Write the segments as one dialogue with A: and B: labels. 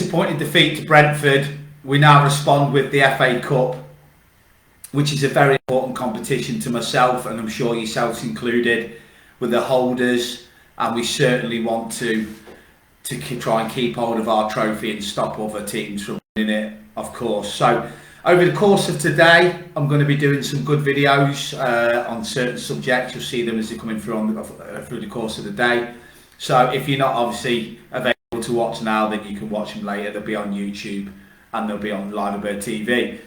A: disappointing defeat to Brentford, we now respond with the FA Cup, which is a very important competition to myself, and I'm sure yourselves included, with the holders, and we certainly want to try and keep hold of our trophy and stop other teams from winning it, of course. So over the course of today, I'm going to be doing some good videos on certain subjects. You'll see them as they're coming through through the course of the day. So if you're not obviously available to watch now, then you can watch them later. They'll be on YouTube and they'll be on Liveabird TV.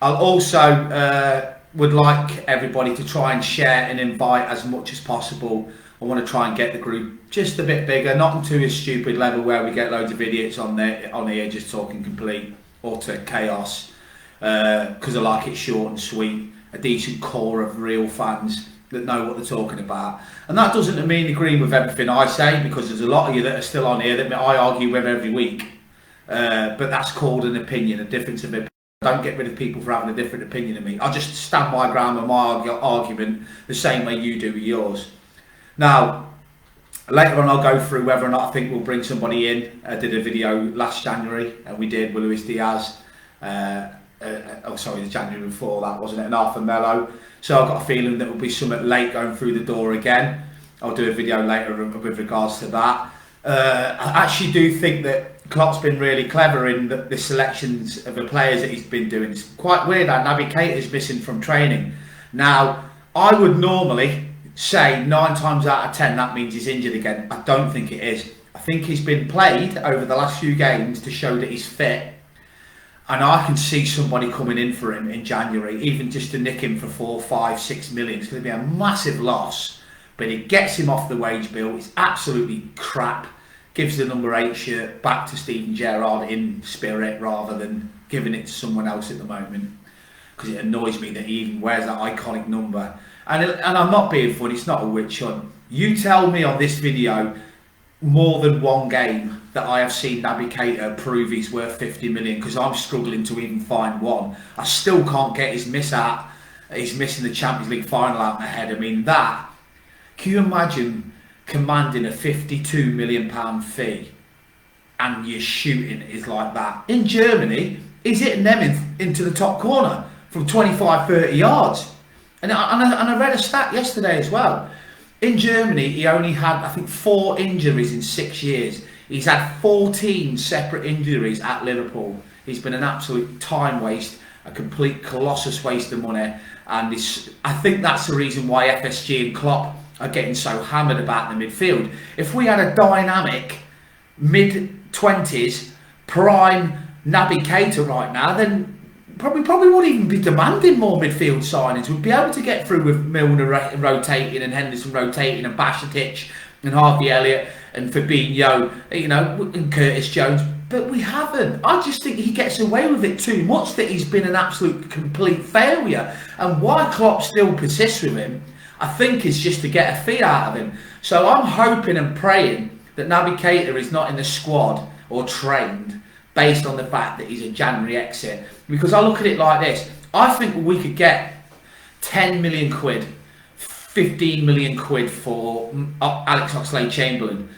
A: I'll also would like everybody to try and share and invite as much as possible. I want to try and get the group just a bit bigger, not to a stupid level where we get loads of idiots on here just talking complete utter chaos, because I like it short and sweet, a decent core of real fans that know what they're talking about. And that doesn't mean agreeing with everything I say, because there's a lot of you that are still on here that I argue with every week, but that's called an opinion, a difference of opinion. I don't get rid of people for having a different opinion than me. I just stand my ground on my argument the same way you do with yours. Now, later on I'll go through whether or not I think we'll bring somebody in. I did a video last January, and we did with Luis Diaz. The January before that, wasn't it? And Arthur Mello. So I've got a feeling that will be something late going through the door again. I'll do a video later with regards to that. I actually do think that Klopp's been really clever in the selections of the players that he's been doing. It's quite weird that Naby Keita's missing from training. Now, I would normally say 9 times out of 10 that means he's injured again. I don't think it is. I think he's been played over the last few games to show that he's fit. And I can see somebody coming in for him in January, even just to nick him for 4, 5, 6 million. It's going to be a massive loss, but it gets him off the wage bill. It's absolutely crap. Gives the number 8 shirt back to Steven Gerrard in spirit rather than giving it to someone else at the moment, because it annoys me that he even wears that iconic number. And I'm not being funny, it's not a witch hunt. You tell me on this video more than one game that I have seen Naby Keita prove he's worth 50 million, because I'm struggling to even find one. I still can't get his missing the Champions League final out of my head. I mean, that, can you imagine commanding a £52 million fee and your shooting is like that? In Germany, he's hitting them into the top corner from 25, 30 yards. And I read a stat yesterday as well. In Germany, he only had, I think, 4 injuries in 6 years. He's had 14 separate injuries at Liverpool. He's been an absolute time waste, a complete colossus waste of money. And I think that's the reason why FSG and Klopp are getting so hammered about the midfield. If we had a dynamic mid-20s prime Naby Keita right now, then probably wouldn't even be demanding more midfield signings. We'd be able to get through with Milner rotating and Henderson rotating and Bajcetic and Harvey Elliott and Fabinho, and Curtis Jones. But we haven't. I just think he gets away with it too much, that he's been an absolute complete failure. And why Klopp still persists with him, I think, is just to get a fee out of him. So I'm hoping and praying that Naby Keita is not in the squad or trained based on the fact that he's a January exit. Because I look at it like this. I think we could get 10 million quid, 15 million quid for Alex Oxlade-Chamberlain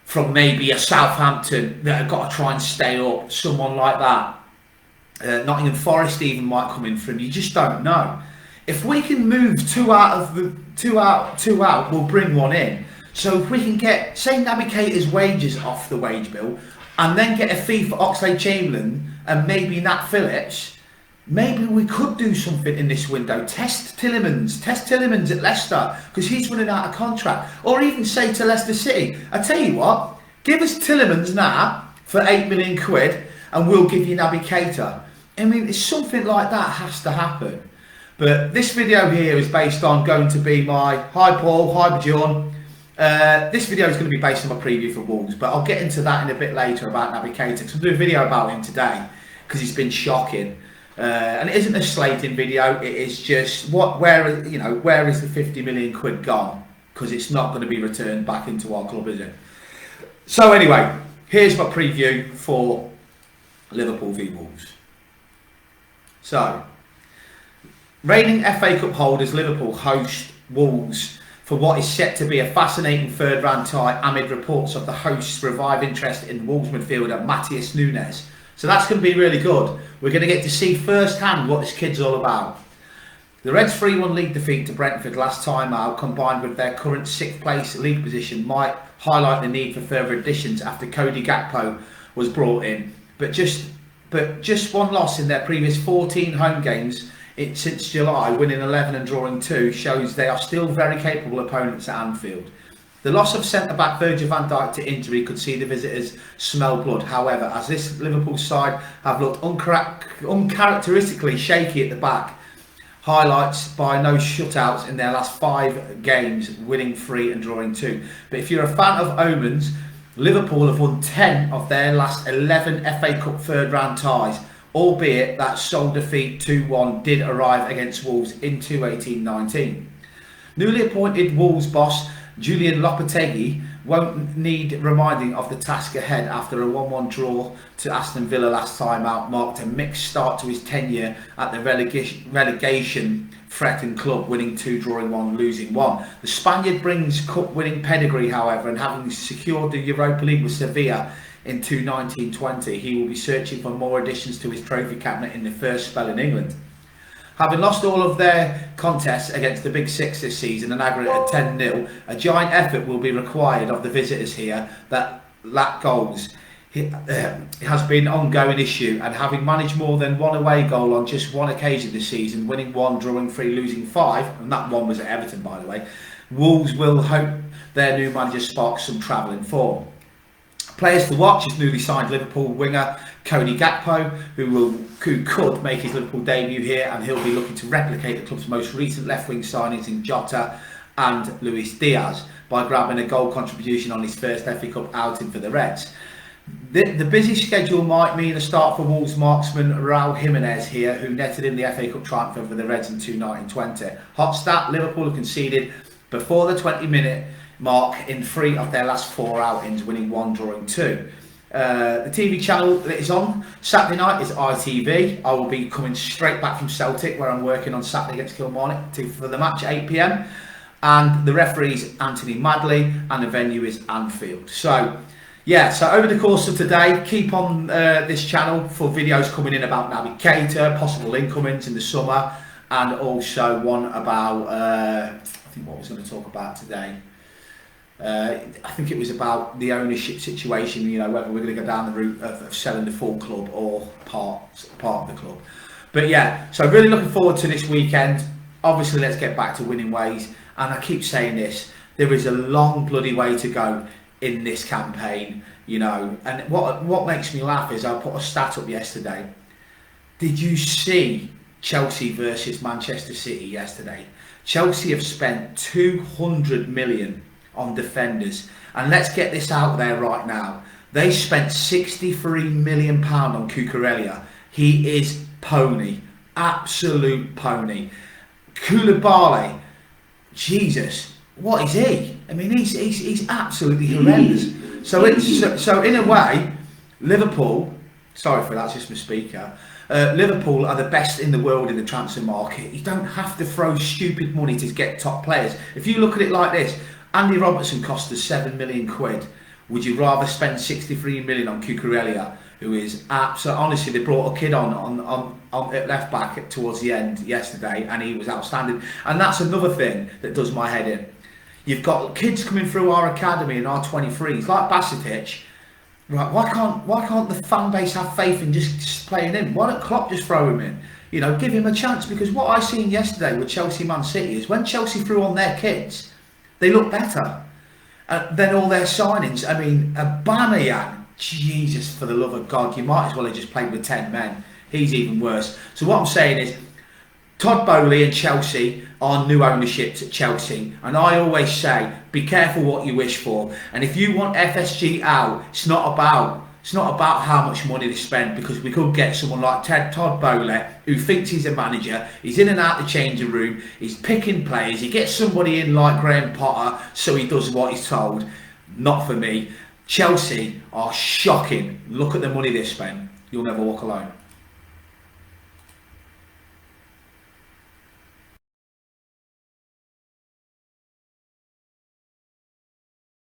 A: from maybe a Southampton that have got to try and stay up, someone like that. Nottingham Forest even might come in for him. You just don't know. If we can move two out, we'll bring one in. So if we can get, say, Naby Keita's wages off the wage bill, and then get a fee for Oxlade-Chamberlain and maybe Nat Phillips, maybe we could do something in this window. Test Tillemans at Leicester, because he's running out of contract. Or even say to Leicester City, I tell you what, give us Tillemans now for 8 million quid and we'll give you Naby Keita. I mean, it's something like that has to happen. But this video here is based on going to be my, hi Paul, hi Bjorn. This video is going to be based on my preview for Wolves, but I'll get into that in a bit later about Naby Keita, because I'll do a video about him today, because he's been shocking. And it isn't a slating video, it is just, where is the 50 million quid gone? Because it's not going to be returned back into our club, is it? So anyway, here's my preview for Liverpool v Wolves. So, reigning FA Cup holders Liverpool host Wolves for what is set to be a fascinating third round tie amid reports of the hosts' revived interest in Wolves midfielder Matheus Nunes. So that's going to be really good. We're going to get to see firsthand what this kid's all about. The Reds' 3-1 league defeat to Brentford last time out, combined with their current 6th place league position, might highlight the need for further additions after Cody Gakpo was brought in. But just one loss in their previous 14 home games since July, winning 11 and drawing 2, shows they are still very capable opponents at Anfield. The loss of centre-back Virgil van Dijk to injury could see the visitors smell blood. However, as this Liverpool side have looked uncharacteristically shaky at the back, highlights by no shutouts in their last 5 games, winning 3 and drawing 2. But if you're a fan of omens, Liverpool have won 10 of their last 11 FA Cup third round ties, albeit that sole defeat 2-1 did arrive against Wolves in 2018-19. Newly appointed Wolves boss Julian Lopetegui won't need reminding of the task ahead after a 1-1 draw to Aston Villa last time out marked a mixed start to his tenure at the relegation threatened club, winning 2, drawing 1, losing 1. The Spaniard brings cup-winning pedigree, however, and having secured the Europa League with Sevilla in 2019-20, he will be searching for more additions to his trophy cabinet in the first spell in England. Having lost all of their contests against the Big Six this season, an aggregate of 10-0, a giant effort will be required of the visitors here that lack goals. It has been an ongoing issue, and having managed more than 1 away goal on just 1 occasion this season, winning 1, drawing 3, losing 5, and that 1 was at Everton, by the way, Wolves will hope their new manager sparks some travelling form. Players to watch is newly signed Liverpool winger Cody Gakpo, who could make his Liverpool debut here, and he'll be looking to replicate the club's most recent left-wing signings in Jota and Luis Diaz by grabbing a goal contribution on his first FA Cup outing for the Reds. The busy schedule might mean a start for Wolves marksman Raul Jimenez here, who netted in the FA Cup triumph over the Reds in 2019-20. Hot stat, Liverpool have conceded before the 20-minute mark in 3 of their last 4 outings, winning 1, drawing 2. The TV channel that is on Saturday night is ITV. I will be coming straight back from Celtic, where I'm working on Saturday against Kilmarnock for the match at 8 p.m. And the referee is Anthony Madley, and the venue is Anfield. So, yeah, so over the course of today, keep on this channel for videos coming in about Naby Keita, possible incomings in the summer, and also one about, I think what I was going to talk about today. I think it was about the ownership situation, you know, whether we're going to go down the route of selling the full club or part of the club. But yeah, so really looking forward to this weekend. Obviously, let's get back to winning ways. And I keep saying this, there is a long bloody way to go in this campaign, you know. And what makes me laugh is I put a stat up yesterday. Did you see Chelsea versus Manchester City yesterday? Chelsea have spent 200 million on defenders, and let's get this out there right now. They spent £63 million on Cucurella. He is pony, absolute pony. Koulibaly, Jesus, what is he? I mean, he's absolutely horrendous. So in a way, Liverpool, sorry for that, it's just my speaker. Liverpool are the best in the world in the transfer market. You don't have to throw stupid money to get top players. If you look at it like this, Andy Robertson cost us £7 million. Would you rather spend 63 million on Cucurella, who is absolutely, honestly, they brought a kid on at left back towards the end yesterday, and he was outstanding. And that's another thing that does my head in. You've got kids coming through our academy and our 23s, like Basitic. Right? Why can't the fan base have faith in just playing him? Why don't Klopp just throw him in? You know, give him a chance, because what I seen yesterday with Chelsea Man City is when Chelsea threw on their kids, they look better than all their signings. I mean, Aubameyang, Jesus, for the love of God, you might as well have just played with 10 men. He's even worse. So what I'm saying is, Todd Boehly and Chelsea are new ownerships at Chelsea. And I always say, be careful what you wish for. And if you want FSG out, it's not about how much money they spend, because we could get someone like Todd Boehly, who thinks he's a manager. He's in and out the changing room. He's picking players. He gets somebody in like Graham Potter, so he does what he's told. Not for me. Chelsea are shocking. Look at the money they spend. You'll never walk alone.